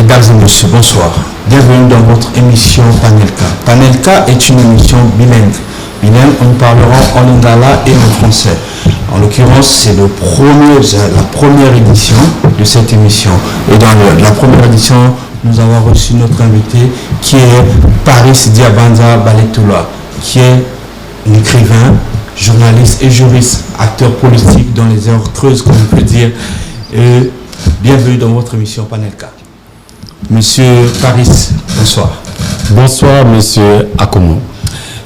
Mesdames et messieurs, bonsoir. Bienvenue dans votre émission Panelka. Panelka est une émission bilingue. Bilingue, nous parlerons en lingala et en français. En l'occurrence, c'est la première édition de cette émission. Et dans la première édition, nous avons reçu notre invité qui est Paris Diabanza Baletoula, qui est un écrivain, journaliste et juriste, acteur politique dans les heures creuses, comme on peut dire. Et bienvenue dans votre émission Panelka. Monsieur Paris, bonsoir. Bonsoir, monsieur Akomo.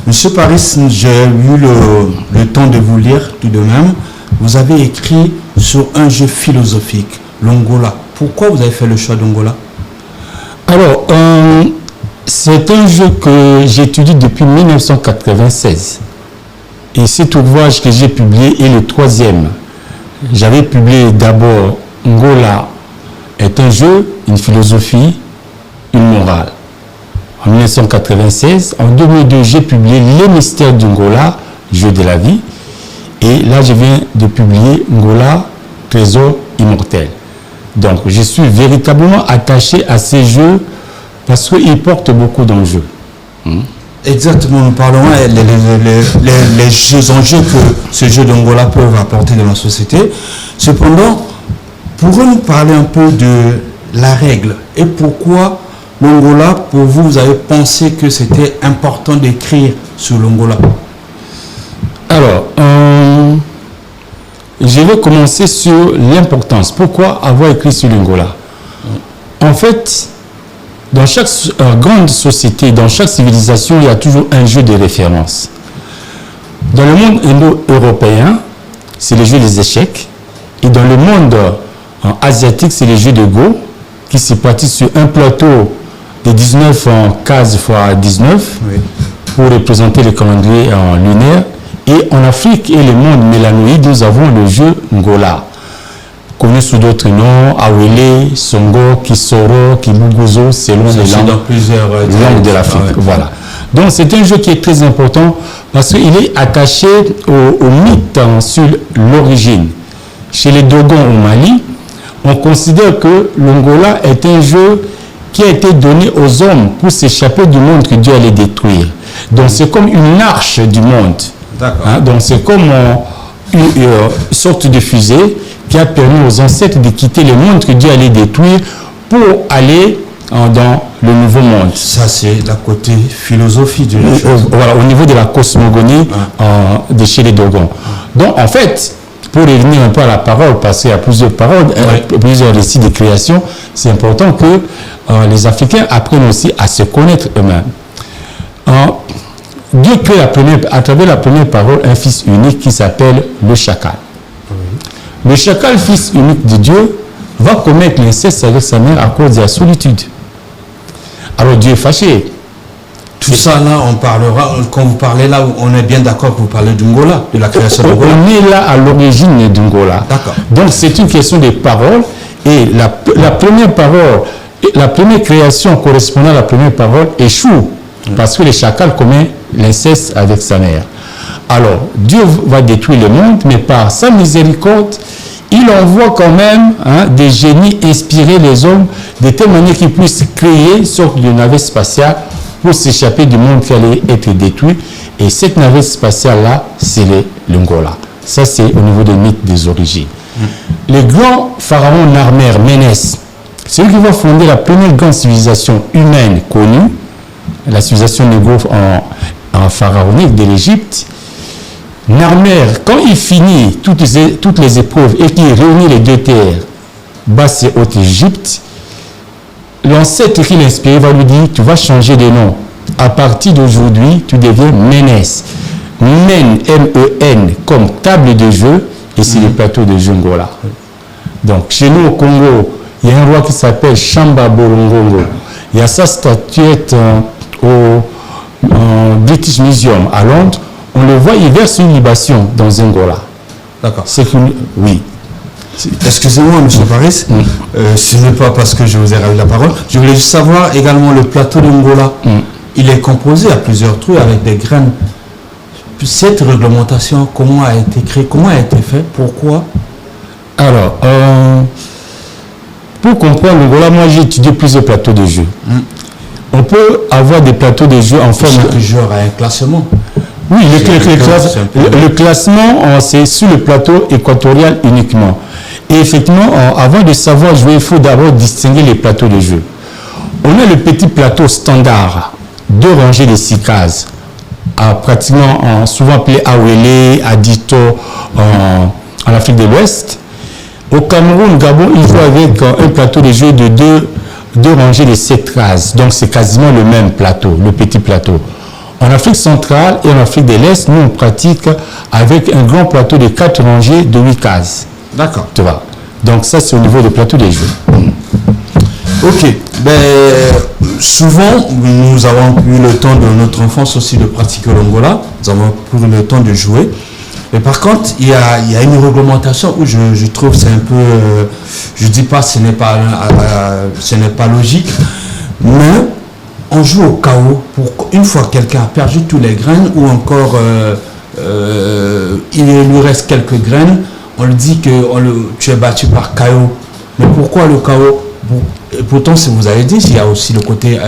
Monsieur Paris, j'ai eu le temps de vous lire tout de même. Vous avez écrit sur un jeu philosophique, l'Angola. Pourquoi vous avez fait le choix d'Angola? Alors, c'est un jeu que j'étudie depuis 1996. Et cet ouvrage que j'ai publié est le troisième. J'avais publié d'abord Angola est un jeu, une philosophie, une morale. En 1996, en 2002, j'ai publié Les mystères d'Angola, jeu de la vie. Et là, je viens de publier Angola, trésor immortel. Donc, je suis véritablement attaché à ces jeux parce qu'ils portent beaucoup d'enjeux. Exactement, nous parlons les enjeux que ce jeu d'Angola peut apporter dans la société. Cependant, pourriez-vous nous parler un peu de la règle et pourquoi l'Angola, pour vous, vous avez pensé que c'était important d'écrire sur l'Angola? Alors, je vais commencer sur l'importance. Pourquoi avoir écrit sur l'Angola? En fait, dans chaque grande société, dans chaque civilisation, il y a toujours un jeu de référence. Dans le monde indo-européen, c'est le jeu des échecs. Et dans le monde asiatique, c'est le jeu de Go, qui se pratique sur un plateau de 19 cases x 19 pour représenter le calendrier lunaire. Et en Afrique et le monde mélanoïde, nous avons le jeu Ngola, connu sous d'autres noms, Awele, Songo, Kisoro, Kibuguzo, selon les langues de l'Afrique. Voilà. Donc c'est un jeu qui est très important parce qu'il est attaché au mythe sur l'origine. Chez les Dogons au Mali, on considère que l'Angola est un jeu qui a été donné aux hommes pour s'échapper du monde que Dieu allait détruire. Donc c'est comme une arche du monde. Donc c'est comme une sorte de fusée qui a permis aux ancêtres de quitter le monde que Dieu allait détruire pour aller dans le nouveau monde. Ça, c'est la côté philosophie de la chose. Voilà, au niveau de la cosmogonie de chez les Dogons. Donc, en fait, pour revenir un peu à la parole, parce qu'il y a plusieurs paroles, plusieurs récits de création, c'est important que les Africains apprennent aussi à se connaître eux-mêmes. Dieu crée à travers la première parole un fils unique qui s'appelle le chacal. Le chacal, fils unique de Dieu, va commettre l'inceste avec sa mère à cause de la solitude. Alors Dieu est fâché. Tout ça là, on parlera, quand vous parlez là, on est bien d'accord que vous parlez d'Angola, de la création d'Angola. On est là à l'origine d'Angola. D'accord. Donc c'est une question de parole et la première parole, la première création correspondant à la première parole échoue parce que le chacal commet l'inceste avec sa mère. Alors, Dieu va détruire le monde, mais par sa miséricorde, il envoie quand même des génies inspirer les hommes de telle manière qu'ils puissent créer une sorte de navette spatiale pour s'échapper du monde qui allait être détruit. Et cette navette spatiale-là, c'est l'Angola. Ça, c'est au niveau des mythes des origines. Le grand pharaon Narmer Ménès, celui qui va fonder la première grande civilisation humaine connue, la civilisation négro en pharaonique de l'Égypte, Narmer, quand il finit toutes les épreuves et qu'il réunit les deux terres, basse et haute Égypte, l'ancêtre qui l'inspire va lui dire, tu vas changer de nom. À partir d'aujourd'hui, tu deviens Ménès. Men, M-E-N, comme table de jeu, et c'est le plateau de jeu Angola. Donc, chez nous au Congo, il y a un roi qui s'appelle Shamba Borongongo. Il y a sa statuette au British Museum à Londres. On le voit, il verse une libation dans Angola. D'accord. C'est qu'une... Oui. Excusez-moi, M. Paris, ce n'est pas parce que je vous ai ravi la parole. Je voulais juste savoir également le plateau d'Angola. Il est composé à plusieurs trucs avec des graines. Cette réglementation, comment a été créée, comment a été fait, pourquoi? Alors, pour comprendre l'Angola, moi j'ai étudié plusieurs plateaux de jeu. On peut avoir des plateaux de jeu en forme... Chaque joueur a un classement. Oui, le classement, c'est sur le plateau équatorial uniquement. Et effectivement, avant de savoir jouer, il faut d'abord distinguer les plateaux de jeu. On a le petit plateau standard, 2 rangées de 6 cases, pratiquement souvent appelé Awele, Adito en Afrique de l'Ouest. Au Cameroun, Gabon, il joue avec un plateau de jeu de 2 rangées de 7 cases. Donc c'est quasiment le même plateau, le petit plateau. En Afrique centrale et en Afrique de l'Est, nous on pratique avec un grand plateau de 4 rangées de 8 cases. D'accord. Tu vois. Donc ça c'est au niveau du plateau des jeux. Ok. Souvent, nous avons eu le temps de notre enfance aussi de pratiquer l'Angola. Nous avons eu le temps de jouer. Mais par contre, il y a une réglementation où je trouve que c'est un peu... je ne dis pas que ce n'est pas logique, mais on joue au chaos. Une fois que quelqu'un a perdu tous les graines ou encore il lui reste quelques graines, on lui dit que tu es battu par chaos. Mais pourquoi le chaos? Pourtant, si vous avez dit, il y a aussi le côté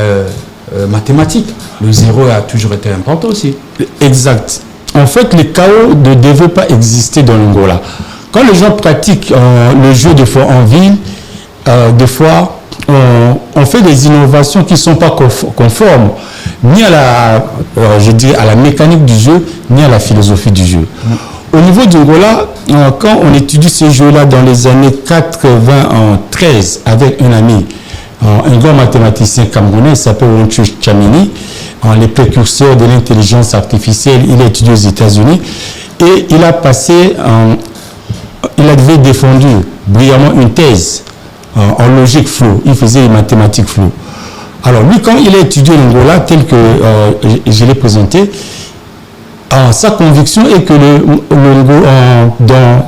mathématique. Le 0 a toujours été important aussi. Exact. En fait, le chaos ne devait pas exister dans l'Angola. Quand les gens pratiquent le jeu de fois en ville, des fois, on fait des innovations qui ne sont pas conformes ni à la mécanique du jeu, ni à la philosophie du jeu. Au niveau du Angola, quand on étudie ce jeu-là dans les années 93 avec un ami, un grand mathématicien camerounais, il s'appelle Wonchu Chamini, les précurseurs de l'intelligence artificielle, il a étudié aux États-Unis et il avait défendu brillamment une thèse en logique flow, il faisait les mathématiques flow. Alors lui, quand il a étudié l'Angola tel que je l'ai présenté, sa conviction est que dans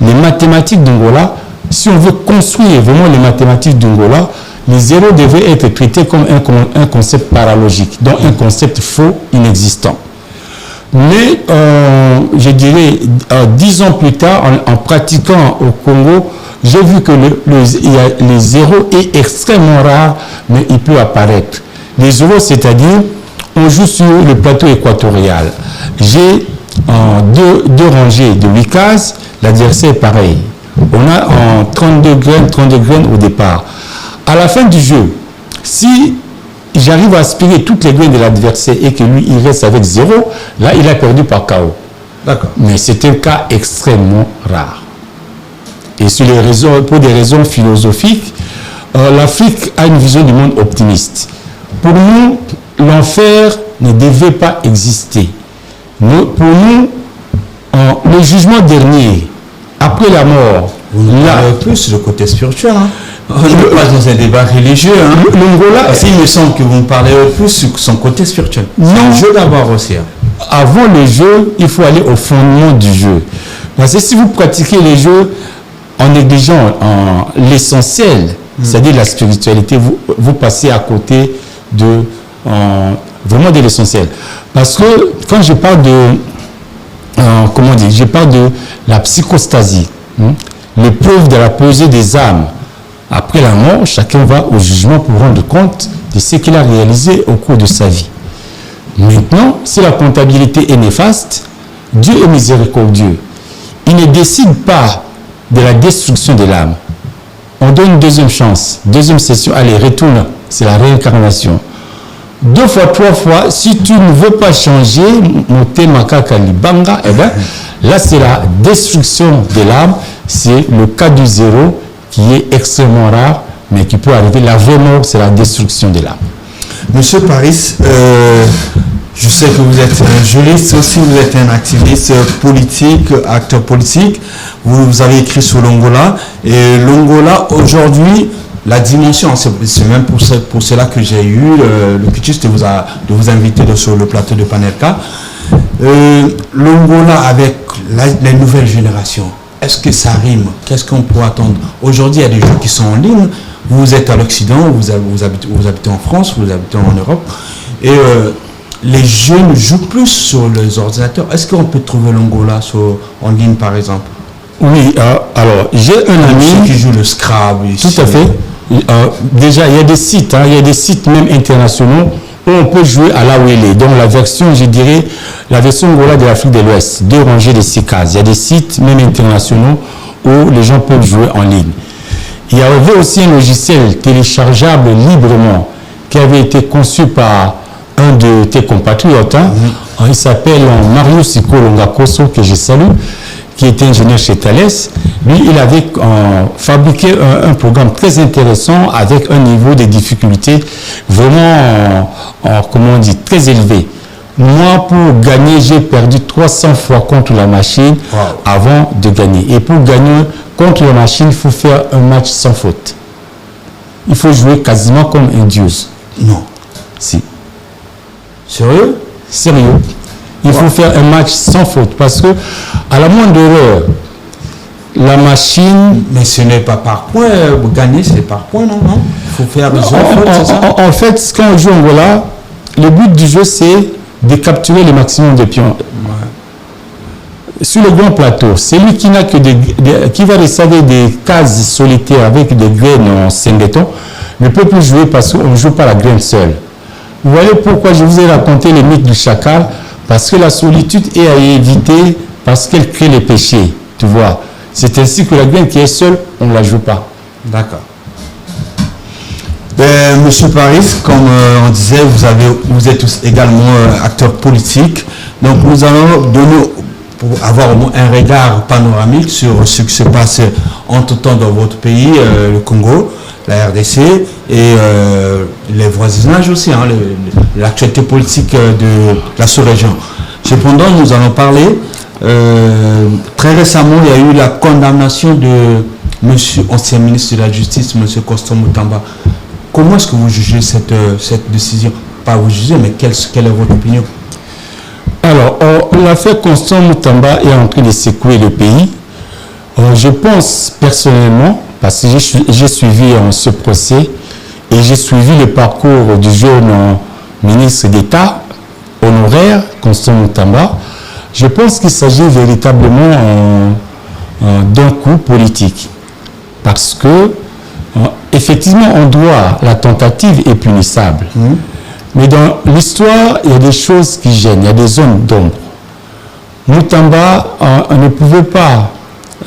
les mathématiques d'Angola, si on veut construire vraiment les mathématiques d'Angola, les zéros devaient être traités comme un concept paralogique, donc un concept faux, inexistant. Mais, je dirais, 10 ans plus tard, en pratiquant au Congo, j'ai vu que les zéros est extrêmement rare, mais il peut apparaître. Les zéros, c'est-à-dire, on joue sur le plateau équatorial. J'ai deux rangées de 8 cases, l'adversaire est pareil. On a 32 graines au départ. À la fin du jeu, si j'arrive à aspirer toutes les graines de l'adversaire et que lui, il reste avec 0, là, il a perdu par KO. D'accord. Mais c'est un cas extrêmement rare. Et pour des raisons philosophiques, l'Afrique a une vision du monde optimiste. Pour nous, l'enfer ne devait pas exister. Pour nous, le jugement dernier, après la mort, vous nous parlez plus le côté spirituel. On n'est pas dans un débat religieux. L'Angola, il me semble que vous me parlez plus sur son côté spirituel. Non. Le jeu d'abord aussi. Avant le jeu, il faut aller au fondement du jeu. Parce que si vous pratiquez les jeux en négligeant l'essentiel, c'est-à-dire la spiritualité, vous passez à côté vraiment de l'essentiel. Parce que quand je parle je parle de la psychostasie, l'épreuve de la pesée des âmes. Après la mort, chacun va au jugement pour rendre compte de ce qu'il a réalisé au cours de sa vie. Maintenant, si la comptabilité est néfaste, Dieu est miséricordieux. Il ne décide pas de la destruction de l'âme. On donne une deuxième chance, deuxième session, allez, retourne, c'est la réincarnation. 2 fois, 3 fois, si tu ne veux pas changer, eh bien, là c'est la destruction de l'âme, c'est le cas du 0 qui est extrêmement rare, mais qui peut arriver. La vraie mort, c'est la destruction de l'âme. Monsieur Paris, je sais que vous êtes un juriste aussi, vous êtes un activiste politique, acteur politique. Vous avez écrit sur l'Angola. Et l'Angola, aujourd'hui, la dimension, c'est même pour cela que j'ai eu le cutus de vous inviter sur le plateau de Panelka. L'Angola avec les nouvelles générations, est-ce que ça rime? Qu'est-ce qu'on peut attendre? Aujourd'hui, il y a des jeux qui sont en ligne. Vous êtes à l'Occident, vous habitez en France, vous habitez en Europe. Et les jeunes jouent plus sur les ordinateurs. Est-ce qu'on peut trouver l'Angola en ligne, par exemple? Oui, alors, j'ai un ami... qui joue le Scrabble. Tout à fait. déjà, il y a des sites, il y a des sites même internationaux où on peut jouer à la Wele. Donc la version, je dirais, la version Angola de l'Afrique de l'Ouest, 2 rangées de 6 cases. Il y a des sites même internationaux où les gens peuvent jouer en ligne. Il y avait aussi un logiciel téléchargeable librement qui avait été conçu par un de tes compatriotes. Il s'appelle Mario Siko Longakoso, que je salue, qui était ingénieur chez Thales. Lui, il avait fabriqué un programme très intéressant avec un niveau de difficulté vraiment, comment on dit, très élevé. Moi, pour gagner, j'ai perdu 300 fois contre la machine avant de gagner. Et pour gagner contre la machine, il faut faire un match sans faute. Il faut jouer quasiment comme un dieu. Non. Si. Sérieux? Sérieux. Il faut faire un match sans faute parce que à la moindre erreur, la machine... Mais ce n'est pas par point. Gagner, c'est par point, non? Il faut faire des fautes, c'est ça? En fait, quand on joue en Angola, le but du jeu, c'est de capturer le maximum de pions. Ouais. Sur le grand plateau, celui qui n'a que qui va recevoir des cases solitaires avec des graines en singleton ne peut plus jouer parce qu'on ne joue pas la graine seule. Vous voyez pourquoi je vous ai raconté les mythes du chacal? Parce que la solitude est à éviter parce qu'elle crée les péchés. Tu vois. C'est ainsi que la graine qui est seule, on ne la joue pas. D'accord. Monsieur Paris, comme on disait, vous êtes également acteur politique. Donc nous allons donner, pour avoir un regard panoramique sur ce qui se passe entre-temps dans votre pays, le Congo, la RDC et les voisinages aussi, l'actualité politique de la sous-région. Cependant, nous allons parler, très récemment, il y a eu la condamnation de monsieur ancien ministre de la Justice, monsieur Constant Mutamba. Comment est-ce que vous jugez cette décision? Pas vous jugez, mais quelle est votre opinion? Alors, l'affaire Constant Mutamba est en train de secouer le pays. Je pense personnellement, parce que j'ai suivi ce procès et j'ai suivi le parcours du jeune ministre d'État honoraire, Constant Mutamba, je pense qu'il s'agit véritablement d'un coup politique. Parce que, effectivement, on doit, la tentative est punissable. Mais dans l'histoire, il y a des choses qui gênent, il y a des zones d'ombre. Mutamba ne pouvait pas,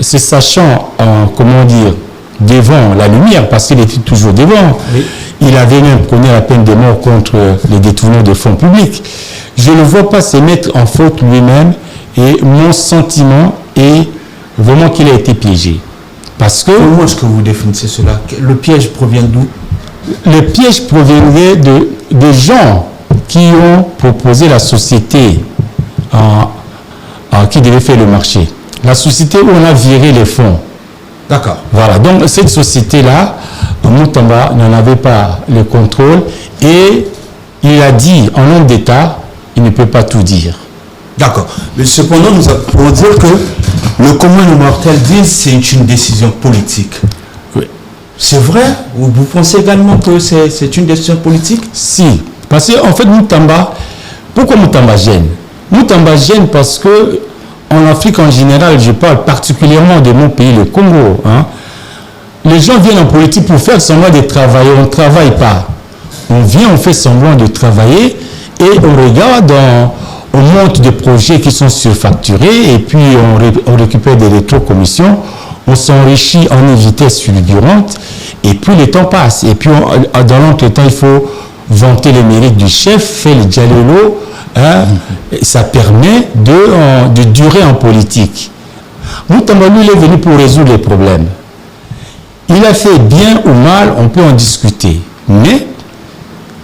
se sachant, comment dire, devant la lumière, parce qu'il était toujours devant. Oui. Il avait même prôné la peine de mort contre les détourneurs de fonds publics. Je ne le vois pas se mettre en faute lui-même et mon sentiment est vraiment qu'il a été piégé. Parce que... Comment est-ce que vous définissez cela? Le piège provient d'où? Le piège proviendrait de gens qui ont proposé la société qui devait faire le marché. La société où on a viré les fonds. D'accord. Voilà, donc cette société-là, Mutamba n'en avait pas le contrôle et il a dit, en nom d'État, il ne peut pas tout dire. D'accord. Mais cependant, nous pouvons dire que le commun des mortels dit que c'est une décision politique. Oui. C'est vrai? Ou vous pensez également que c'est une décision politique? Si. Parce qu'en fait, Mutamba, pourquoi Mutamba gêne? Mutamba gêne parce que en Afrique en général, je parle particulièrement de mon pays, le Congo. Les gens viennent en politique pour faire semblant de travailler. On ne travaille pas. On vient, on fait semblant de travailler et on regarde, on monte des projets qui sont surfacturés et puis on récupère des rétrocommissions. On s'enrichit en une vitesse fulgurante et puis le temps passe. Et puis dans l'entretemps, il faut vanter les mérites du chef, faire le dialolo. Ça permet de durer en politique. Mutamba, lui, il est venu pour résoudre les problèmes. Il a fait bien ou mal, on peut en discuter. Mais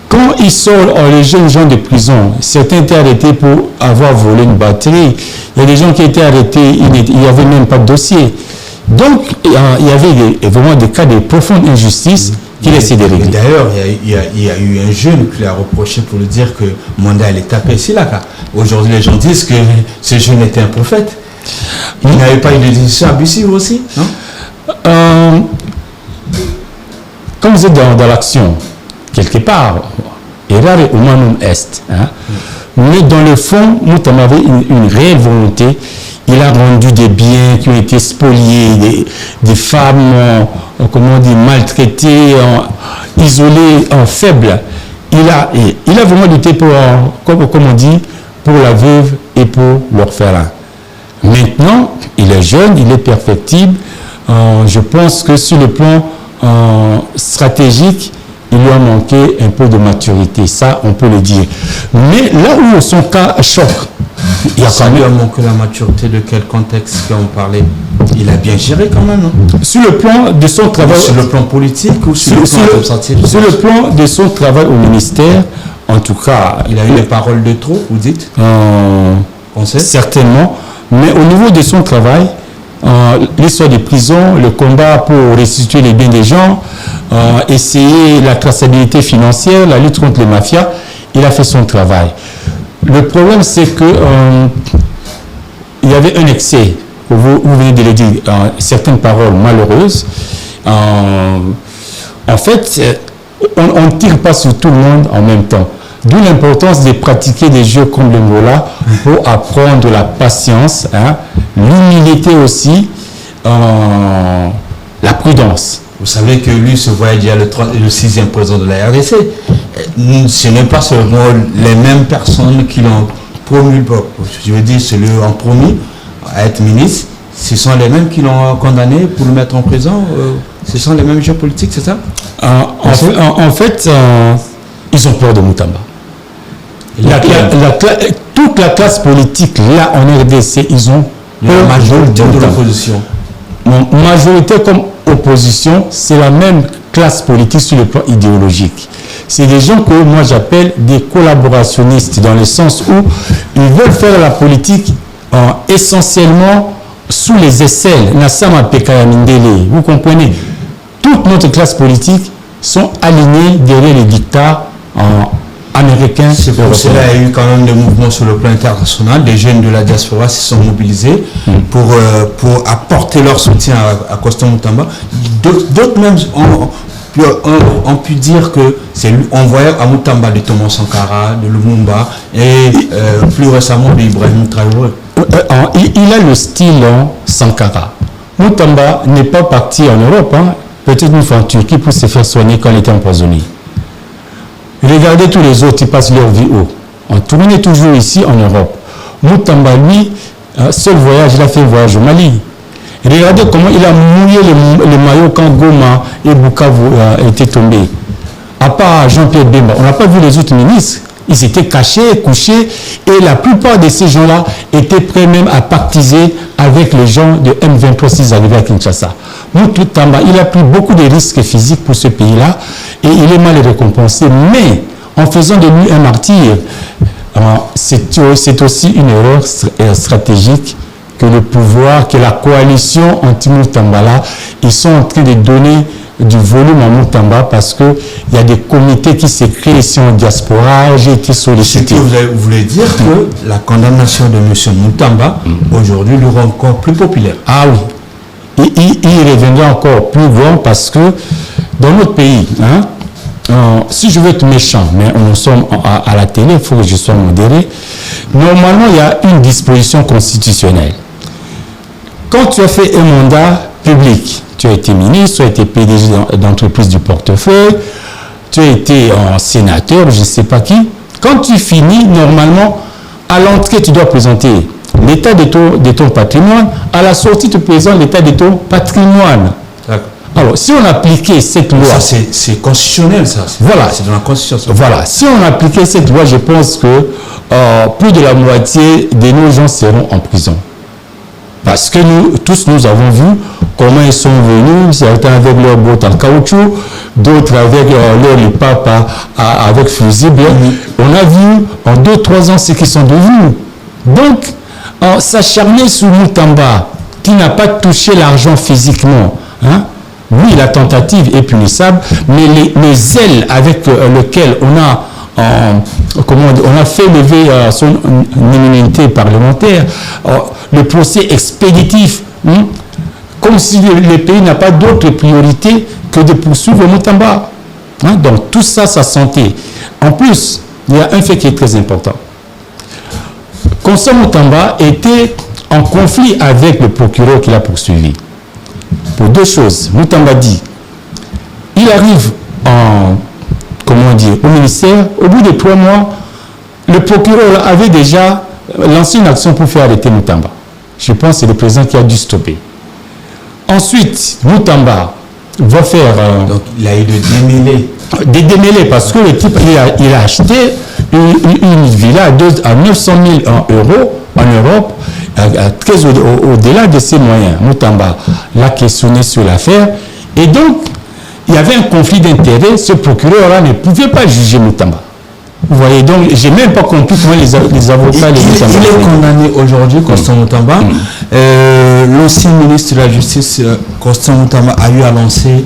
quand il sort les jeunes gens de prison, certains étaient arrêtés pour avoir volé une batterie. Il y a des gens qui étaient arrêtés, il n'y avait même pas de dossier. Donc, il y avait vraiment des cas de profonde injustice qu'il essaie de régler. D'ailleurs, il y a eu un jeune qui l'a reproché pour lui dire que Manda allait taper ici, là. Aujourd'hui, les gens disent que ce jeune était un prophète. Il n'avait pas eu de décision abusive aussi, non? Quand vous êtes dans l'action, quelque part, errare humanum est. Mais dans le fond, Mutamba avait une réelle volonté. il a rendu des biens qui ont été spoliés, des femmes, comment on dit, maltraitées, isolées, faibles. Il a vraiment lutté pour, comme on dit, pour la veuve et pour l'orphelin. Maintenant, il est jeune, il est perfectible. Je pense que sur le plan stratégique, il lui a manqué un peu de maturité, ça on peut le dire. Mais là où son cas choque, il y a ça lui a manqué la maturité de quel contexte qu'on parlait? Il a bien géré quand même, non? Sur le plan de son travail... Sur le plan politique ou sur le plan administratif? Sur le plan de son travail au ministère, en tout cas... Il a eu des paroles de trop, vous dites? Certainement. Mais au niveau de son travail, l'histoire des prisons, le combat pour restituer les biens des gens, essayer la traçabilité financière, la lutte contre les mafias, il a fait son travail. Le problème, c'est que il y avait un excès, vous venez de le dire, certaines paroles malheureuses. En fait, on ne tire pas sur tout le monde en même temps. D'où l'importance de pratiquer des jeux comme le Ngola pour apprendre la patience, l'humilité aussi, la prudence. Vous savez que lui se voyait déjà le 6e président de la RDC. Ce n'est pas seulement les mêmes personnes qui l'ont promu, je veux dire, celui en promu à être ministre, ce sont les mêmes qui l'ont condamné pour le mettre en prison. Ce sont les mêmes jeux politiques, c'est ça? En fait, ils ont peur de Moutamba. Toute la classe politique, là, en RDC, ils ont peur la majorité de l'opposition. Majorité comme opposition, c'est la même classe politique sur le plan idéologique. C'est des gens que moi j'appelle des collaborationnistes, dans le sens où ils veulent faire la politique essentiellement sous les aisselles. Nassama Pekaya Mindele, vous comprenez? Toute notre classe politique sont alignés derrière les dictats américains. C'est pour cela qu'il y a eu quand même des mouvements sur le plan international. Des jeunes de la diaspora se sont mobilisés pour apporter leur soutien à Constant Moutamba. D'autres même ont pu dire que on voyait à Moutamba de Thomas Sankara, de Lumumba et plus récemment de Ibrahim Traoré. Il a le style Sankara. Moutamba n'est pas parti en Europe, peut-être une fois en Turquie pour se faire soigner quand il était empoisonné. Regardez tous les autres, ils passent leur vie où? On tournait toujours ici en Europe. Moutamba, lui, seul voyage, il a fait un voyage au Mali. Regardez comment il a mouillé le maillot quand Goma et Bukavu étaient tombés. À part Jean-Pierre Bemba, on n'a pas vu les autres ministres. Ils étaient cachés, couchés, et la plupart de ces gens-là étaient prêts même à pactiser avec les gens de M23 s'ils arrivaient à Kinshasa. Moutamba, il a pris beaucoup de risques physiques pour ce pays-là, et il est mal récompensé. Mais en faisant de lui un martyr, c'est aussi une erreur stratégique que le pouvoir, que la coalition anti-Moutamba, ils sont en train de donner du volume à Moutamba parce qu'il y a des comités qui se créent ici en diaspora. J'ai été sollicité. Vous voulez dire que la condamnation de M. Moutamba aujourd'hui le rend encore plus populaire? Ah oui. Il reviendra encore plus grand parce que dans notre pays, si je veux être méchant, mais nous sommes à la télé, il faut que je sois modéré. Normalement, il y a une disposition constitutionnelle. Quand tu as fait un mandat public, tu as été ministre, tu as été PDG d'entreprise du portefeuille, tu as été sénateur, je ne sais pas qui. Quand tu finis, normalement, à l'entrée, tu dois présenter l'état de ton patrimoine. À la sortie, tu présentes l'état de ton patrimoine. Alors, si on appliquait cette loi... Ça, c'est constitutionnel, ça. Voilà. C'est dans la Constitution. Voilà. Si on appliquait cette loi, je pense que plus de la moitié de nos gens seront en prison. Parce que nous avons vu comment ils sont venus, certains avec leur bottes en caoutchouc, d'autres avec leur lipap avec fusible. On a vu en 2-3 ans ce qu'ils sont devenus. Donc, s'acharner sur Moutamba, qui n'a pas touché l'argent physiquement, oui, la tentative est punissable, mais les zèles avec lesquels on a fait lever son immunité parlementaire, le procès expéditif, comme si le pays n'a pas d'autre priorité que de poursuivre Moutamba. Donc tout ça, sa santé. En plus, il y a un fait qui est très important. Constant Moutamba était en conflit avec le procureur qui l'a poursuivi. Pour deux choses. Moutamba dit, il arrive au ministère, au bout de 3 mois, le procureur avait déjà lancé une action pour faire arrêter Moutamba. Je pense que c'est le président qui a dû stopper. Ensuite, Moutamba va faire... Donc, il a eu de démêler. Des démêlés, parce que le type, il a acheté une villa à 900 000 euros en Europe, très au-delà de ses moyens. Moutamba l'a questionné sur l'affaire. Et donc, il y avait un conflit d'intérêts. Ce procureur-là ne pouvait pas juger Moutamba. Vous voyez, donc, je n'ai même pas compris comment les avocats... Il est condamné aujourd'hui, Constant Moutamba. L'ancien ministre de la Justice, Constant Moutamba, a eu à lancer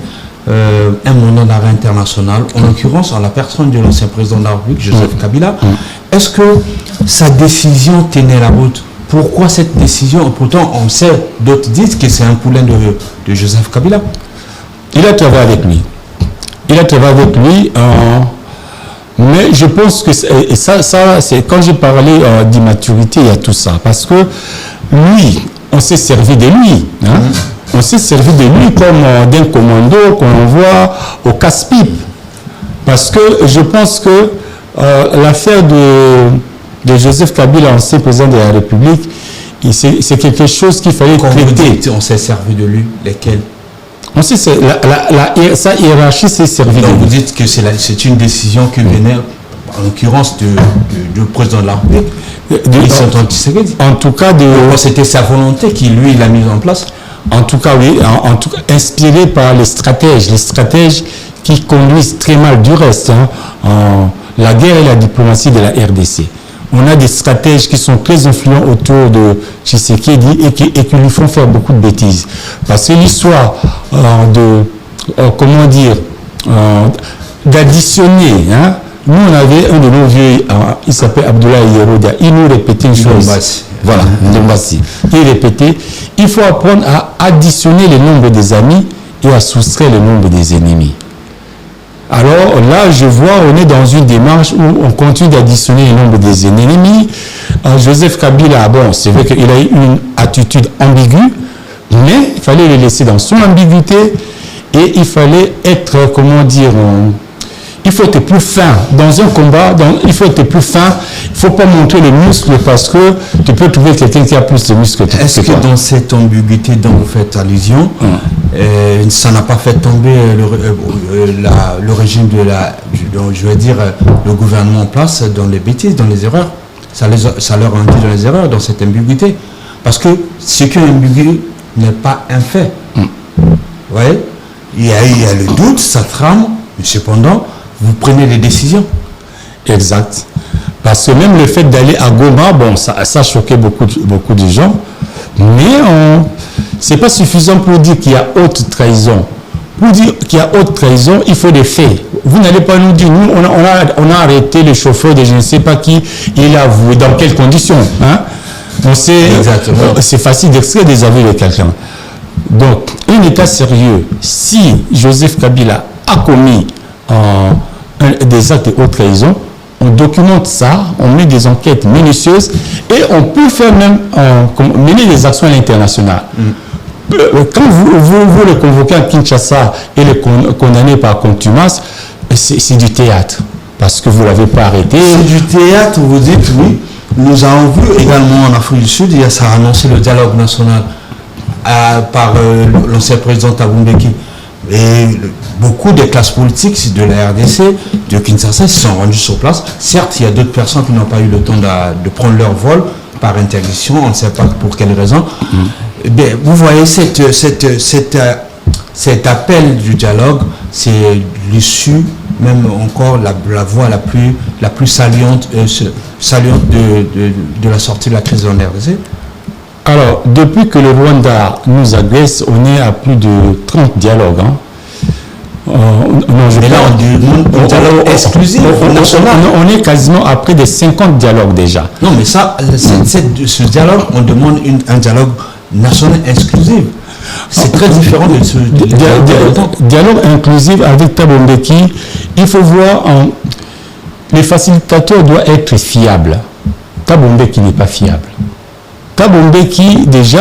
un mandat d'arrêt international, en l'occurrence en la personne de l'ancien président de la République, Joseph Kabila. Est-ce que sa décision tenait la route? Pourquoi cette décision? Pourtant, on sait, d'autres disent que c'est un poulain de Joseph Kabila. Il a travaillé avec lui. Mais je pense que ça c'est quand j'ai parlé d'immaturité, il y a tout ça. Parce que lui, on s'est servi de lui. Hein? On s'est servi de lui comme d'un commando qu'on envoie au casse-pipe. Parce que je pense que l'affaire de Joseph Kabila, ancien président de la République, c'est quelque chose qu'il fallait traiter. On s'est servi de lui, lesquels? Sa hiérarchie s'est servie de lui. Vous dites que c'est une décision qui venait, en l'occurrence, du président de la République. En tout cas, c'était sa volonté qui, lui, l'a mise en place. En tout cas, oui, inspiré par les stratèges qui conduisent très mal du reste la guerre et la diplomatie de la RDC. On a des stratèges qui sont très influents autour de Tshisekedi et qui lui font faire beaucoup de bêtises. Parce que l'histoire d'additionner, nous on avait un de nos vieux, il s'appelle Abdoulaye Yerodia, il nous répétait une chose. Voilà, Ndombassi. Il répétait, il faut apprendre à additionner le nombre des amis et à soustraire le nombre des ennemis. Alors là, je vois, on est dans une démarche où on continue d'additionner le nombre des ennemis. Joseph Kabila, bon, c'est vrai qu'il a eu une attitude ambiguë, mais il fallait le laisser dans son ambiguïté et il fallait être, il faut être plus fin. Dans un combat, il faut être plus fin. Il ne faut pas montrer le muscle parce que tu peux trouver quelqu'un qui a plus de muscles que toi. Est-ce que dans cette ambiguïté dont vous faites allusion, ça n'a pas fait tomber le régime le gouvernement en place dans les bêtises, dans les erreurs? Ça leur a induit dans les erreurs, dans cette ambiguïté. Parce que ce qui est ambigu n'est pas un fait. Vous voyez, il y a le doute, ça trame, mais cependant, vous prenez des décisions. Exact. Parce que même le fait d'aller à Goma, bon, ça choquait beaucoup de gens, mais ce n'est pas suffisant pour dire qu'il y a haute trahison. Pour dire qu'il y a haute trahison, il faut des faits. Vous n'allez pas nous dire, nous, on a arrêté le chauffeur de je ne sais pas qui, il a avoué, dans quelles conditions. C'est facile d'extraire des aveux de quelqu'un. Donc, un État sérieux, si Joseph Kabila a commis des actes de haute trahison, on documente ça, on met des enquêtes minutieuses et on peut faire même mener des actions à l'international. Quand vous le convoquez à Kinshasa et le condamnez par contumace, c'est du théâtre parce que vous ne l'avez pas arrêté. C'est du théâtre, vous dites, oui. Nous avons vu également en Afrique du Sud, ça a annoncé le dialogue national par l'ancien président Thabo Mbeki. Et beaucoup des classes politiques de la RDC, de Kinshasa, se sont rendues sur place. Certes, il y a d'autres personnes qui n'ont pas eu le temps de prendre leur vol par interdiction, on ne sait pas pour quelle raison. Vous voyez, cet appel du dialogue, c'est l'issue, même encore la voie la plus saliente de la sortie de la crise de la RDC. Alors, depuis que le Rwanda nous agresse, on est à plus de 30 dialogues. On est quasiment à près de 50 dialogues déjà. Non, mais ce dialogue, on demande un dialogue national exclusif. C'est très différent de ce dialogue inclusif avec Thabo Mbeki. Il faut voir, les facilitateurs doivent être fiables. Thabo Mbeki n'est pas fiable. Thabo Mbeki, déjà,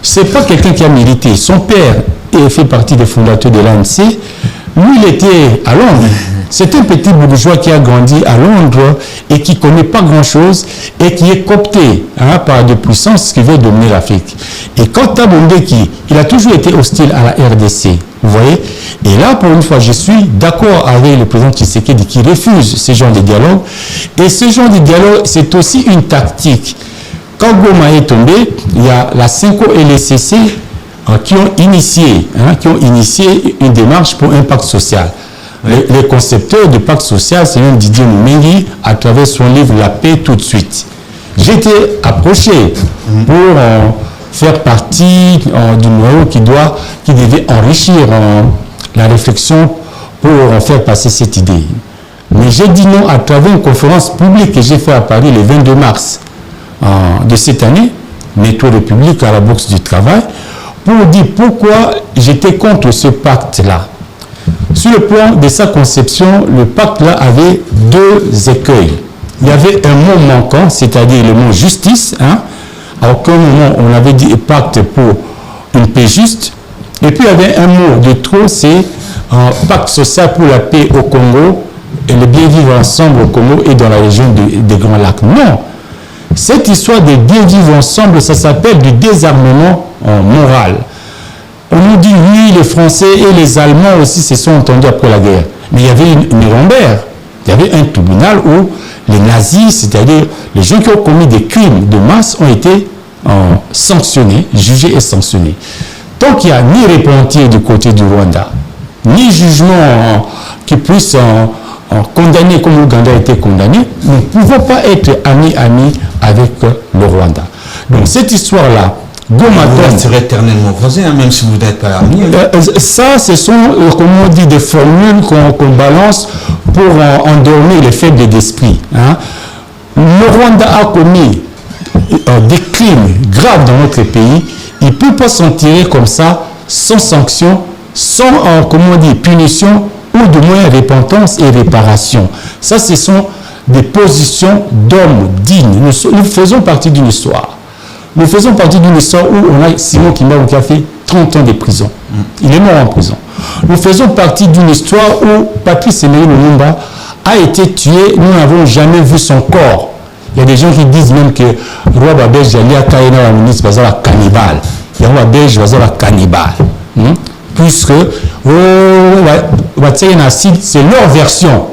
c'est pas quelqu'un qui a milité. Son père fait partie des fondateurs de l'ANC. Lui, il était à Londres. C'est un petit bourgeois qui a grandi à Londres et qui ne connaît pas grand-chose et qui est coopté par des puissances qui veulent dominer l'Afrique. Et quand Thabo Mbeki, il a toujours été hostile à la RDC, vous voyez. Et là, pour une fois, je suis d'accord avec le président Tshisekedi qui refuse ce genre de dialogue. Et ce genre de dialogue, c'est aussi une tactique. Quand Goma est tombé, il y a la CENCO et les CC qui ont initié une démarche pour un pacte social. Les concepteurs du pacte social, c'est même Didier Mumengi, à travers son livre La paix tout de suite. J'ai été approché pour faire partie du noyau qui devait enrichir la réflexion pour faire passer cette idée. Mais j'ai dit non à travers une conférence publique que j'ai faite à Paris le 22 mars de cette année, Métro République à la Bourse du Travail, pour dire pourquoi j'étais contre ce pacte-là. Sur le plan de sa conception, le pacte-là avait deux écueils. Il y avait un mot manquant, c'est-à-dire le mot justice. À aucun moment on avait dit pacte pour une paix juste. Et puis il y avait un mot de trop, c'est pacte social pour la paix au Congo et le bien vivre ensemble au Congo et dans la région des Grands Lacs. Non. Cette histoire de bien vivre ensemble, ça s'appelle du désarmement moral. On nous dit, oui, les Français et les Allemands aussi se sont entendus après la guerre. Mais il y avait une Nuremberg, il y avait un tribunal où les nazis, c'est-à-dire les gens qui ont commis des crimes de masse, ont été sanctionnés, jugés et sanctionnés. Tant qu'il n'y a ni repentir du côté du Rwanda, ni jugement qui puisse condamner comme l'Ouganda a été condamné, nous ne pouvons pas être amis avec le Rwanda. Donc cette histoire-là, vous resterez éternellement voisins, même si vous n'êtes pas amis. Ça, ce sont, comme on dit, des formules qu'on balance pour endormir les faibles d'esprit. Le Rwanda a commis des crimes graves dans notre pays. Il ne peut pas s'en tirer comme ça, sans sanction, sans, punition ou de moins repentance et réparation. Ça, ce sont des positions d'hommes dignes. Nous faisons partie d'une histoire. Nous faisons partie d'une histoire où on a Simon Kimbangu qui a fait 30 ans de prison. Il est mort en prison. Nous faisons partie d'une histoire où Patrice Emery Lumumba a été tué. Nous n'avons jamais vu son corps. Il y a des gens qui disent même que Roi Babel Jali a Kaina la ministre va être cannibale. Il y a Roi Babel va être cannibale. Puisque c'est leur version.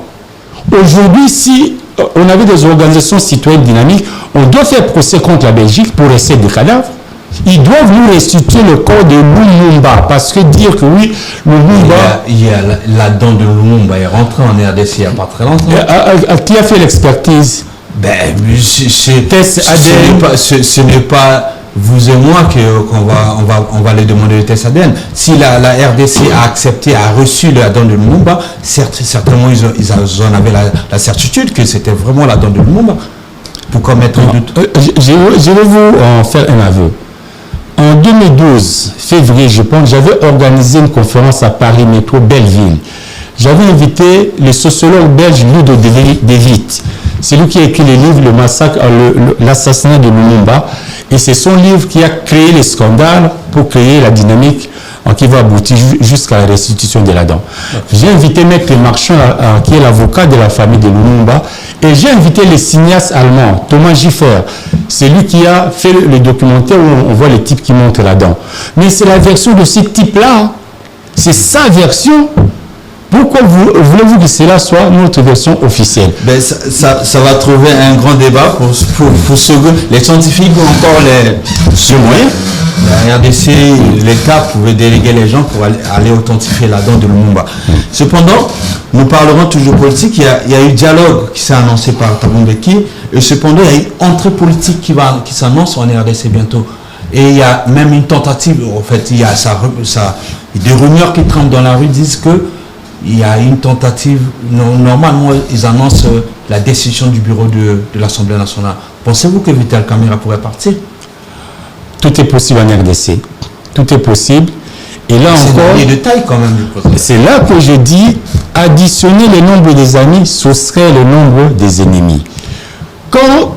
Aujourd'hui, si on avait des organisations citoyennes dynamiques, on doit faire procès contre la Belgique pour recette de cadavres. Ils doivent nous restituer le corps de Lumumba, parce que dire que oui, Lumumba... Il y a la dent de Lumumba est rentré en RDC il n'y a pas très longtemps. Qui a fait l'expertise? Ce n'est pas vous et moi qu'on va les demander le test ADN. Si la RDC a accepté, a reçu la dent de Lumumba, certainement ils en avaient la certitude que c'était vraiment la dent de Lumumba. Pourquoi mettre en doute? Je vais vous faire un aveu. En 2012, février, je pense, j'avais organisé une conférence à Paris Métro Belleville. J'avais invité le sociologue belge Ludo De Witt. C'est lui qui a écrit le livre Le massacre, l'assassinat de Lumumba. Et c'est son livre qui a créé les scandales pour créer la dynamique qui va aboutir jusqu'à la restitution de la dent. J'ai invité Maître Marchand, qui est l'avocat de la famille de Lumumba, et j'ai invité les cinéastes allemands, Thomas Giffer. C'est lui qui a fait le documentaire où on voit les types qui montent la dent. Mais c'est la version de ce type-là. C'est sa version. Pourquoi voulez-vous que cela soit notre version officielle? Ça va trouver un grand débat pour les scientifiques ou encore les moyens. La RDC, l'État pouvait déléguer les gens pour aller authentifier la dent de Lumumba. Cependant, nous parlerons toujours politique. Il y a eu dialogue qui s'est annoncé par Thabo Mbeki. Et cependant, il y a eu entrée politique qui s'annonce en RDC bientôt. Et il y a même une tentative. En fait, il y a des rumeurs qui tremblent dans la rue disent que il y a une tentative. Normalement, ils annoncent la décision du bureau de l'Assemblée nationale. Pensez-vous que Vital Kamerhe pourrait partir? Tout est possible en RDC. Tout est possible. Et là encore, c'est de taille quand même. C'est là que je dis, additionner le nombre des amis, ce serait le nombre des ennemis. Quand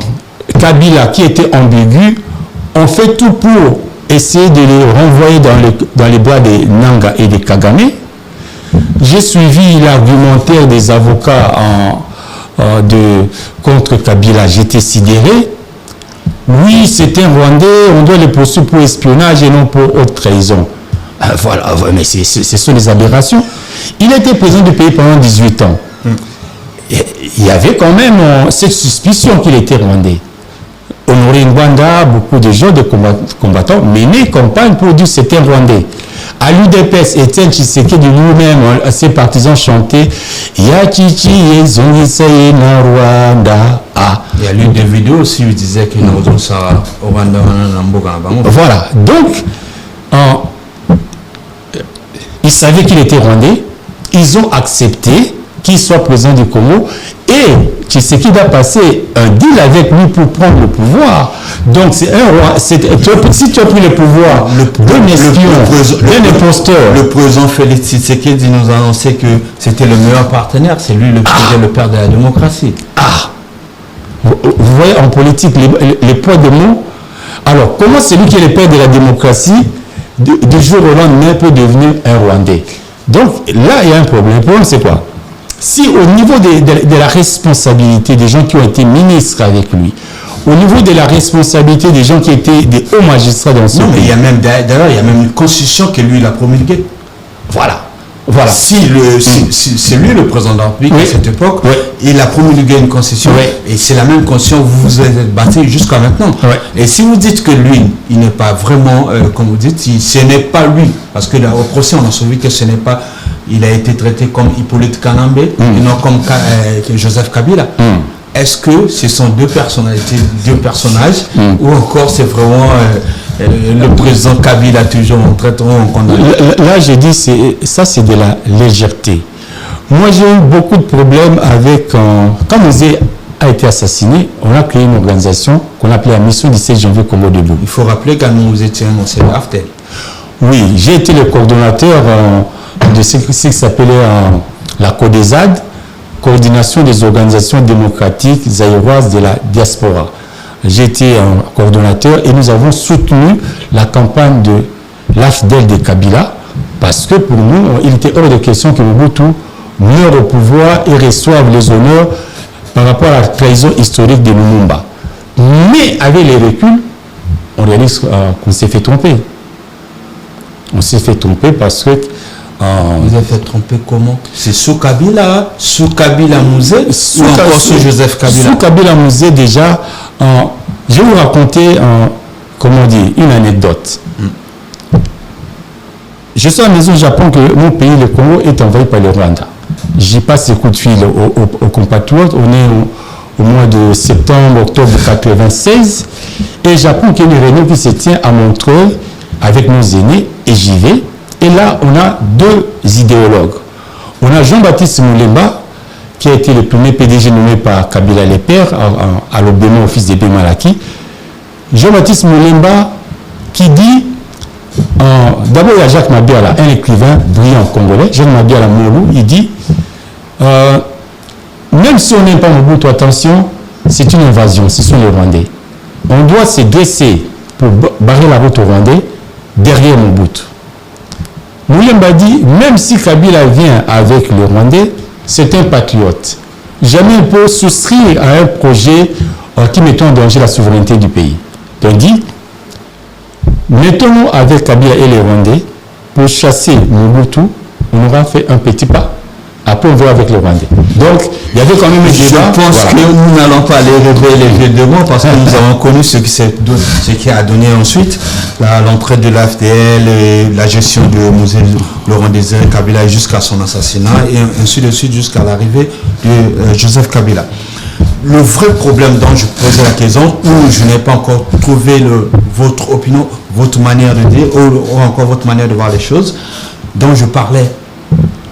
Kabila, qui était ambigu, ont fait tout pour essayer de les renvoyer dans les bras des Nanga et des Kagame. J'ai suivi l'argumentaire des avocats contre Kabila. J'étais sidéré. Oui, c'est un Rwandais, on doit le poursuivre pour espionnage et non pour haute trahison. Voilà, mais ce sont des aberrations. Il était président du pays pendant 18 ans. Il y avait quand même cette suspicion qu'il était Rwandais. Honoré Ngwanda, beaucoup de gens, de combattants, menaient campagne pour dire que c'était Rwandais. À l'UDPS, Étienne Tshisekedi lui-même, ses partisans chantaient Yachichi Yezongisaye na Rwanda. Il y a eu des vidéos aussi où il disait qu'il nous donne ça au Rwanda. Voilà. Donc, ils savaient qu'il était Rwandais. Ils ont accepté qu'il soit président du Congo. Et Tshisekedi a passé un deal avec lui pour prendre le pouvoir. Donc, si tu as pris le pouvoir d'un espion, d'un imposteur. Le président Félix Tshisekedi nous a annoncé que c'était le meilleur partenaire. C'est lui le père de la démocratie. Vous voyez en politique les poids de mots. Alors, comment celui qui est le père de la démocratie, du jour au lendemain, peut devenir un Rwandais? Donc, là, il y a un problème. Le problème, c'est quoi? Si au niveau de la responsabilité des gens qui ont été ministres avec lui, au niveau de la responsabilité des gens qui étaient des hauts magistrats dans ce pays. Mais il y a même, d'ailleurs, il y a même une constitution que lui, il a promulguée. Voilà. Si c'est lui le président de la République à cette époque, il a promulgué une constitution, et c'est la même constitution que vous vous êtes battu jusqu'à maintenant. Et si vous dites que lui, il n'est pas vraiment, comme vous dites, ce n'est pas lui, parce que là, au procès, on a sauvé que ce n'est pas, il a été traité comme Hippolyte Kanambe, et non comme Joseph Kabila. Est-ce que ce sont deux personnalités, deux personnages, ou encore c'est vraiment le président Kabila toujours en traitant en condamné? Là, j'ai dit, ça c'est de la légèreté. Moi, j'ai eu beaucoup de problèmes avec... quand Mosé a été assassiné, on a créé une organisation qu'on appelait la mission 17 janvier Congo debout. Il faut rappeler que nous étions au CEAFTEL. Oui, j'ai été le coordonnateur de ce qui s'appelait la CODESAD, Coordination des organisations démocratiques zaïroises de la diaspora. J'ai été un coordonnateur et nous avons soutenu la campagne de l'AFDEL de Kabila parce que pour nous, il était hors de question que Mobutu meure au pouvoir et reçoive les honneurs par rapport à la trahison historique de Lumumba. Mais avec les reculs, on réalise qu'on s'est fait tromper. On s'est fait tromper parce que... Vous avez fait tromper comment? C'est sous Kabila Mouzé ou encore sous Joseph Kabila? Sous Kabila Mouzé déjà, je vais vous raconter une anecdote. Je suis à la maison au Japon que mon pays, le Congo, est envahi par le Rwanda. J'y passe des coups de fil aux compatriotes. On est au mois de septembre, octobre 1996. Et j'apprends qu'il y a une réunion qui se tient à Montreuil avec nos aînés et j'y vais. Et là, on a deux idéologues. On a Jean-Baptiste Moulemba, qui a été le premier PDG nommé par Kabila le Père, à l'Obéma, au fils de Bemalaki. Jean-Baptiste Moulemba, qui dit, d'abord il y a Jacques Mabiala, un écrivain brillant congolais, Jacques Mabiala Moulou, il dit, même si on n'aime pas Mobutu, attention, c'est une invasion, ce sont les Rwandais. On doit se dresser pour barrer la route aux Rwandais derrière Mobutu. Moulemba dit, même si Kabila vient avec le Rwandais, c'est un patriote. Jamais il peut souscrire à un projet qui met en danger la souveraineté du pays. Donc il dit, mettons-nous avec Kabila et les Rwandais pour chasser Mobutu, on aura fait un petit pas. Après, on va avec les Rwandais. Donc, il y avait quand même un débat. Je pense que nous n'allons pas les révéler les vieux de moi parce que nous avons connu ce qui a donné ensuite l'entrée de l'AFDL et la gestion de Mosé Laurent Désiré Kabila jusqu'à son assassinat et ainsi de suite jusqu'à l'arrivée de Joseph Kabila. Le vrai problème dont je posais la question, où je n'ai pas encore trouvé votre opinion, votre manière de dire, ou encore votre manière de voir les choses, dont je parlais,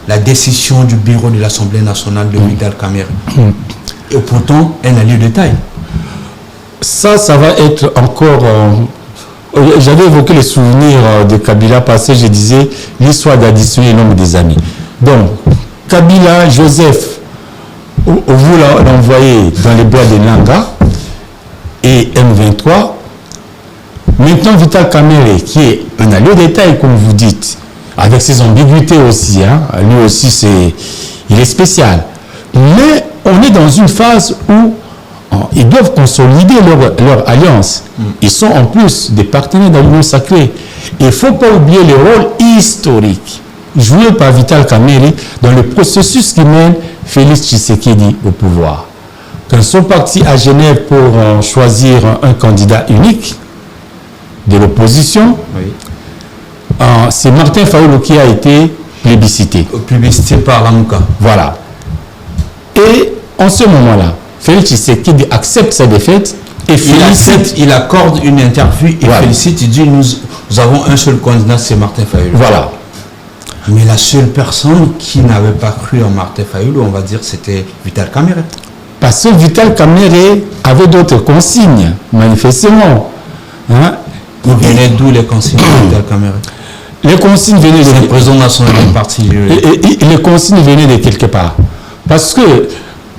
la décision du bureau de l'Assemblée nationale de Vidal Kamere. Et pourtant, elle a lieu de taille. Ça va être encore... J'avais évoqué les souvenirs de Kabila passé, je disais l'histoire d'additionner l'homme des amis. Donc, Kabila, Joseph, vous l'envoyez dans les bois de Nanga. et M23. Maintenant, Vital Kamerhe, qui est un allié détail, comme vous dites, avec ses ambiguïtés aussi, hein, lui aussi, il est spécial. Mais on est dans une phase où ils doivent consolider leur alliance. Ils sont en plus des partenaires de l'Union sacrée. Il ne faut pas oublier le rôle historique joué par Vital Kamerhe dans le processus qui mène Félix Tshisekedi au pouvoir. Quand ils sont partis à Genève pour choisir un candidat unique de l'opposition, Oui. C'est Martin Fayulu qui a été plébiscité. Plébiscité par Lamuka. Voilà. Et en ce moment-là, Félix Tshisekedi accepte sa défaite et félicite. Il accorde une interview et Voilà. félicite. Il dit nous avons un seul candidat, c'est Martin Fayulu. Voilà. Mais la seule personne qui n'avait pas cru en Martin Fayulu, on va dire, c'était Vital Kamerhe. Parce que Vital Kamerhe avait d'autres consignes, manifestement. Hein? Vous venez d'où les consignes de Vital Kamerhe? Les consignes venaient C'est le de... président national du parti. Les consignes venaient de quelque part. Parce que,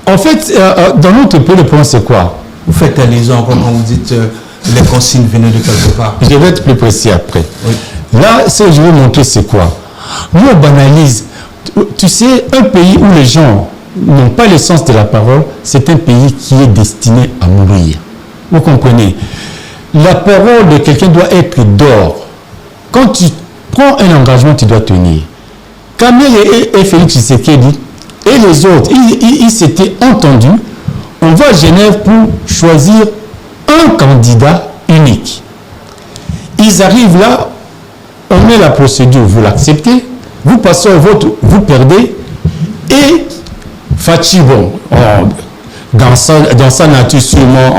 en fait, dans notre pays, le point, c'est quoi? Vous faites allusion quand vous dites les consignes venaient de quelque part. Je vais être plus précis après. Oui. Là, ce que je vais montrer, c'est quoi? Nous, on banalise. Tu sais, un pays où les gens n'ont pas le sens de la parole, c'est un pays qui est destiné à mourir. Vous comprenez? La parole de quelqu'un doit être d'or. Quand tu prends un engagement, tu dois tenir. Kamerhe et Félix Tshisekedi et les autres, ils s'étaient entendus. On va à Genève pour choisir un candidat unique. Ils arrivent là, on met la procédure, vous l'acceptez, vous passez au vote, vous perdez, et Fachi, bon, dans sa nature sûrement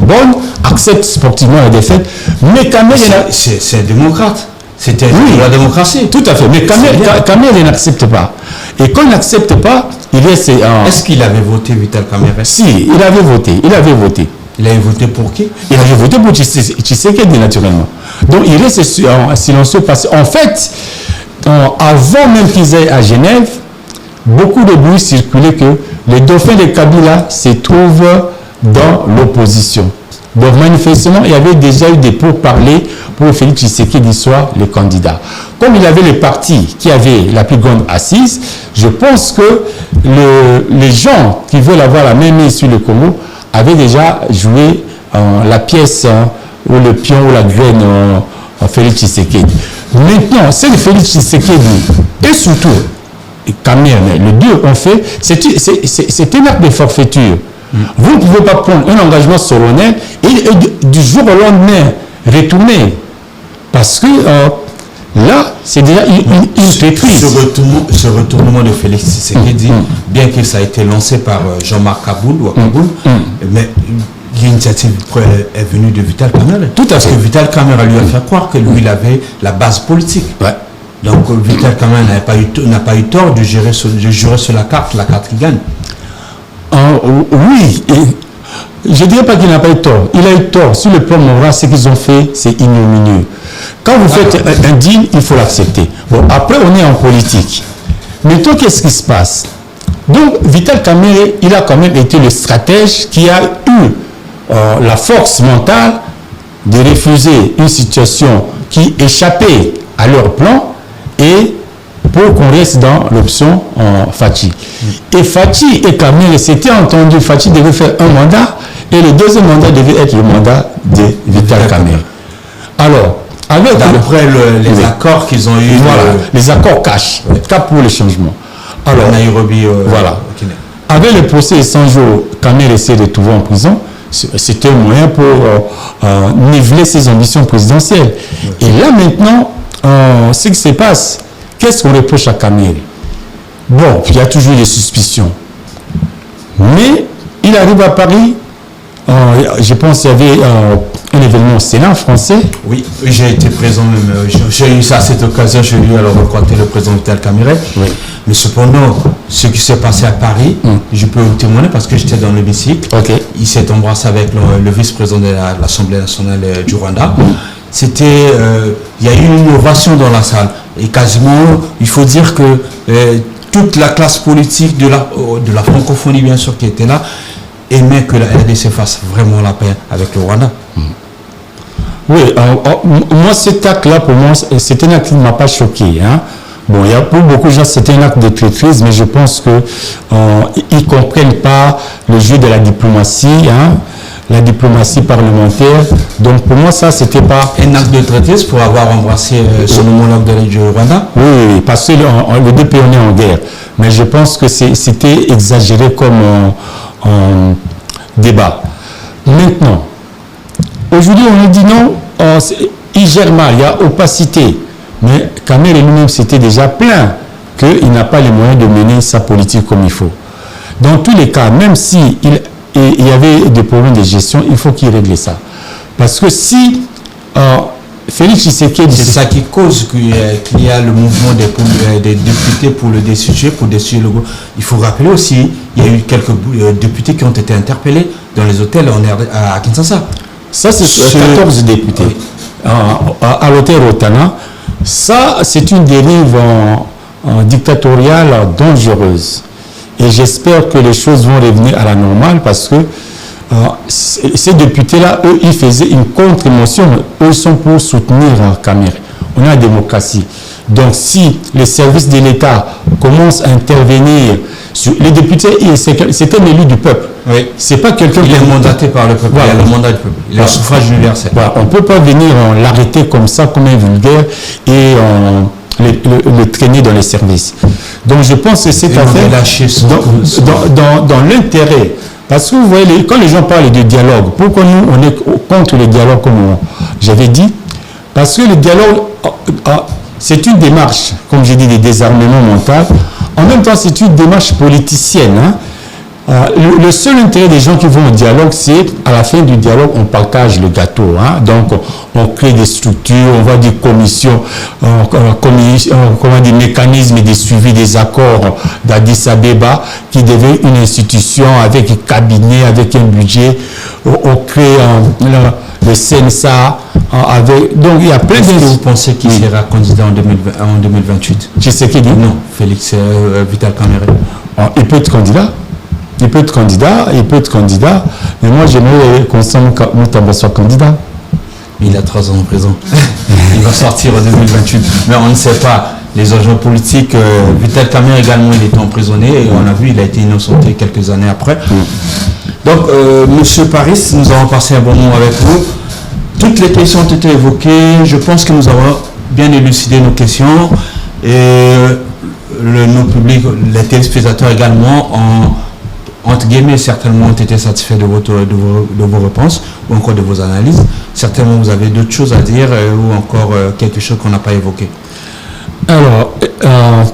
bonne, accepte sportivement la défaite, mais Kamerhe... C'est un démocrate. C'était la démocratie. Tout à fait, mais Kamerhe n'accepte pas. Et quand il n'accepte pas, il reste... Est-ce qu'il avait voté Vital Kamerhe? Si, il avait voté. Il avait voté pour qui? Il avait voté pour Tshisekedi, naturellement. Donc, il reste silencieux parce qu'en fait, avant même qu'ils aillent à Genève, beaucoup de bruit circulait que les dauphins de Kabila se trouvent dans l'opposition. Donc, manifestement, il y avait déjà eu des pourparlers pour que Félix Tshisekedi soit le candidat. Comme il avait le parti qui avait la plus grande assise, je pense que les gens qui veulent avoir la même main sur le Congo avaient déjà joué la pièce ou le pion ou la graine en Félix Tshisekedi. Maintenant, c'est le Félix Tshisekedi et surtout Kamerhe, les deux ont fait, c'est un acte de forfaiture. Vous ne pouvez pas prendre un engagement solennel et du jour au lendemain retourner. Parce que là, c'est déjà une maîtrise. Ce retournement de Félix Tshisekedi, bien que ça a été lancé par Jean-Marc Kaboul, mais l'initiative est venue de Vital Kamerhe. Tout à fait. Parce que Vital Kamerhe lui a fait croire que lui, il avait la base politique. Ouais. Donc Vital Kamerhe n'a pas eu tort de jurer sur la carte qui gagne. Oui, je ne dirais pas qu'il n'a pas eu tort. Il a eu tort. Sur le plan moral, ce qu'ils ont fait, c'est ignominieux. Quand vous faites un deal, il faut l'accepter. Bon, après, on est en politique. Maintenant, qu'est-ce qui se passe? Donc, Vital Kamerhe, il a quand même été le stratège qui a eu la force mentale de refuser une situation qui échappait à leur plan et pour qu'on reste dans l'option Fachi. Et Fachi et Kamerhe s'étaient entendus. Fachi devait faire un mandat et le deuxième mandat devait être le mandat de Vital Kamerhe. Alors, d'après les accords qu'ils ont eu, les accords cash, cap pour le changement. Alors, Nairobi, voilà. Avec le procès de 100 jours, Kamerhe s'est retrouvé en prison. C'était un moyen pour niveler ses ambitions présidentielles. Et là maintenant, ce qui se passe, qu'est-ce qu'on reproche à Kamerhe? Bon, il y a toujours des suspicions. Mais il arrive à Paris. Je pense qu'il y avait un événement au Sénat français. Oui, j'ai été présent même. J'ai eu ça à cette occasion. J'ai eu alors rencontrer le président Vital Kamerhe. Oui. Mais cependant, ce qui s'est passé à Paris, je peux vous témoigner parce que j'étais dans l'hémicycle. Okay. Il s'est embrassé avec le vice-président de l'Assemblée nationale du Rwanda. C'était, il y a eu une ovation dans la salle. Et quasiment, il faut dire que toute la classe politique de la francophonie, bien sûr, qui était là, aimer que la RDC fasse vraiment la paix avec le Rwanda. Oui, moi cet acte-là, pour moi, c'est un acte qui ne m'a pas choqué. Hein. Bon, il y a pour beaucoup de gens, c'est un acte de traîtrise, mais je pense qu'ils ne comprennent pas le jeu de la diplomatie, hein, la diplomatie parlementaire. Donc pour moi, ça, c'était pas... Un acte de traîtrise pour avoir embrassé son homologue du Rwanda? Oui, parce que les deux pays, on est en guerre. Mais je pense que c'était exagéré comme débat. Maintenant, aujourd'hui, on nous dit non, il gère mal, il y a opacité. Mais Kamerhe lui-même s'était déjà plaint qu'il n'a pas les moyens de mener sa politique comme il faut. Dans tous les cas, même s'il y avait des problèmes de gestion, il faut qu'il règle ça. Parce que si Félix Tshisekedi... C'est ça qui cause qu'il y a le mouvement des députés pour le destituer, pour destituer le gouvernement. Il faut rappeler aussi, il y a eu quelques députés qui ont été interpellés dans les hôtels à Kinshasa. Ça, c'est 14 députés. Oui. À l'hôtel Rotana. Ça, c'est une dérive dictatoriale dangereuse. Et j'espère que les choses vont revenir à la normale parce que ces députés-là, eux, ils faisaient une contre-émotion. Eux sont pour soutenir Kamerhe. On a la démocratie. Donc, si les services de l'État commencent à intervenir sur les députés, c'est un élu du peuple. Oui. C'est pas quelqu'un qui est mandaté par le peuple. Voilà. Il y a le mandat du peuple. Il y a le suffrage universel. Voilà. On ne peut pas venir l'arrêter comme ça, comme un vulgaire, et le traîner dans les services. Donc, je pense que cette affaire, dans l'intérêt, parce que vous voyez, quand les gens parlent de dialogue, pourquoi nous, on est contre le dialogue, comme j'avais dit? Parce que le dialogue, c'est une démarche, comme j'ai dit, de désarmement mental. En même temps, c'est une démarche politicienne. Hein. Le seul intérêt des gens qui vont au dialogue, c'est à la fin du dialogue, on partage le gâteau. Hein. Donc, on crée des structures, on va des commissions, des mécanismes de suivi des accords d'Addis Abeba qui deviennent une institution avec un cabinet, avec un budget. On crée le CNSA. Donc, il y a plein de... Est-ce que vous pensez qu'il sera candidat en 2028? Tshisekedi? Non, Félix Vital Kamerhe. Il peut être candidat. Il peut être candidat, mais moi j'aimerais qu'on Mutamba soit candidat. Il a 3 ans en prison. Il va sortir en 2028. Mais on ne sait pas. Les agents politiques, Vital Kamerhe également, il était emprisonné et on a vu, il a été innocenté quelques années après. Donc, Monsieur Paris, nous avons passé un bon moment avec vous. Toutes les questions ont été évoquées. Je pense que nous avons bien élucidé nos questions. Et nos publics, les téléspectateurs également, entre guillemets, certainement ont été satisfaits de vos réponses ou encore de vos analyses. Certainement, vous avez d'autres choses à dire ou encore quelque chose qu'on n'a pas évoqué. Alors,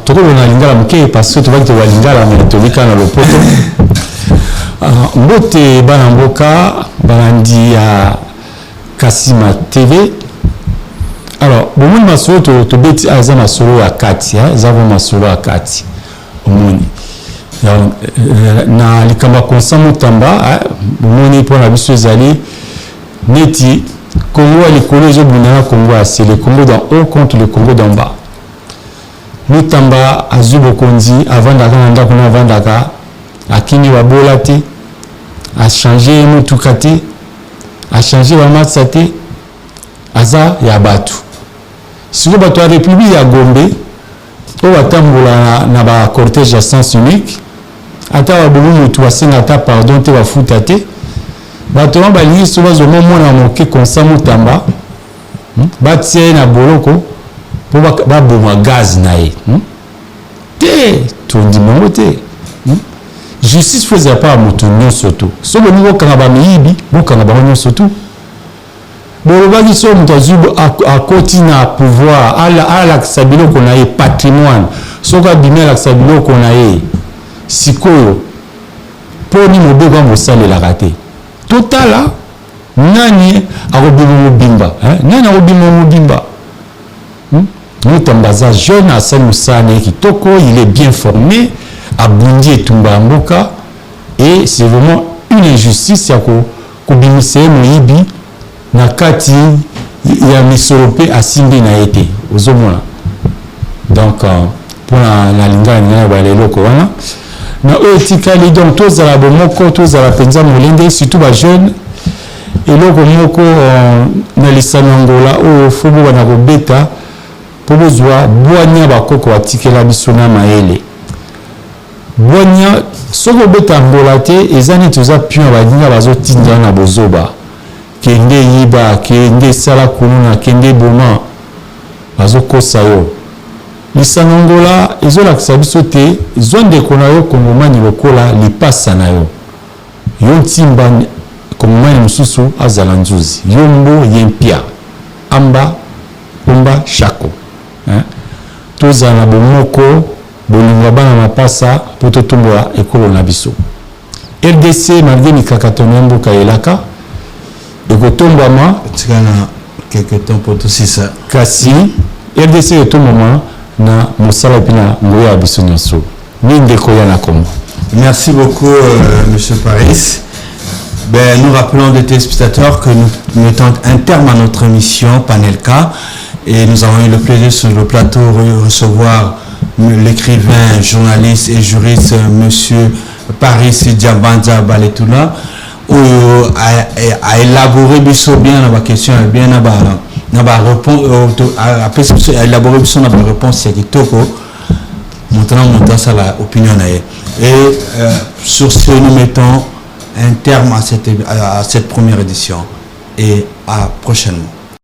tout le monde a lingala mke parce que tu vas te voir lingala mais tu vas kana lopoto. Mbote banamboka banandi à Kasima TV. Alors, bon monde masolo to beti aza masolo à kati, zavo masolo à kati. Omoni. Na likamba konsa Mutamba moni pour la biso ezali neti Congo à l'école ezobundana Congo c'est le Congo d'en haut contre le Congo d'en bas. Mutamba azubo konzi avandaka na ndako na avandaka akini babola te a changé mutuka te a changé bamatsa te aza ya batu siko bato ya République ya Gombe oyo batambola na ba cortège à sens unique ata babomi motu basenga ata pardon te bafuta te bato wana balingi so bazoma mwana moke konsa Mutamba batia ye na boloko mpo baboma gaz na ye te tondima yango te. Justice fo ezala mpa ya moto nyonso to so bolingi bokanga bamiyibi bokanga bango nyonso to bolobaki so moto azwi akoti na pouvoir alakisa biloko na ye patrimoine soki abimi alakisa biloko na ye sikoyo mponi mobeko ya mosalelaka te totala nani akobima mobimba nani akobima mobimba. Mutamba aza jeune asali mosala na ye kitoko, il est bien formé abundi etumba ya mboka et c'est vraiment une injustice ya kobimisa ye moyibi na kati ya misolo mpe asimbi na ye te ozomona. Donc mpona na lingala ningana ya baleloko wana na etikali donc tozala bomoko tozala penza molende surtout ba jeune eloko moko na lisano ngola oyo fubu bana kobeta po bozwa bwanya bakoko atikela biso na maele bwanya soko beta ngola te ezani toza pio badinga bazotinda na bozoba kende yiba kende sala kununa kende boma bazokosa yo lisano ngola ezolakisa biso te zwa ndeko na yo kongomani lokola lipasa na yo yo ntimba kongomani mosusu azala nzuzi yombo yempia amba umba shako tozala na bomoko bolinga bana mapasa po totombola ekolo na biso RDC malgré mikakatano ya mboka elaka ekotombama tikana quelque temps pour tout ça kasi RDC etombama na mosala pina ngoya biso nyonso ni ndeko ya na Congo. Merci beaucoup monsieur Paris. Ben, nous rappelons des téléspectateurs que nous mettons un terme à notre émission Panelka et nous avons eu le plaisir sur le plateau de recevoir l'écrivain, journaliste et juriste monsieur Paris Diabanza Baletula a élaboré bien la question bien na réponse a élaboré la réponse c'est kitoko montant ça la opinion et sur ce nous mettons un terme à cette première édition et à prochainement.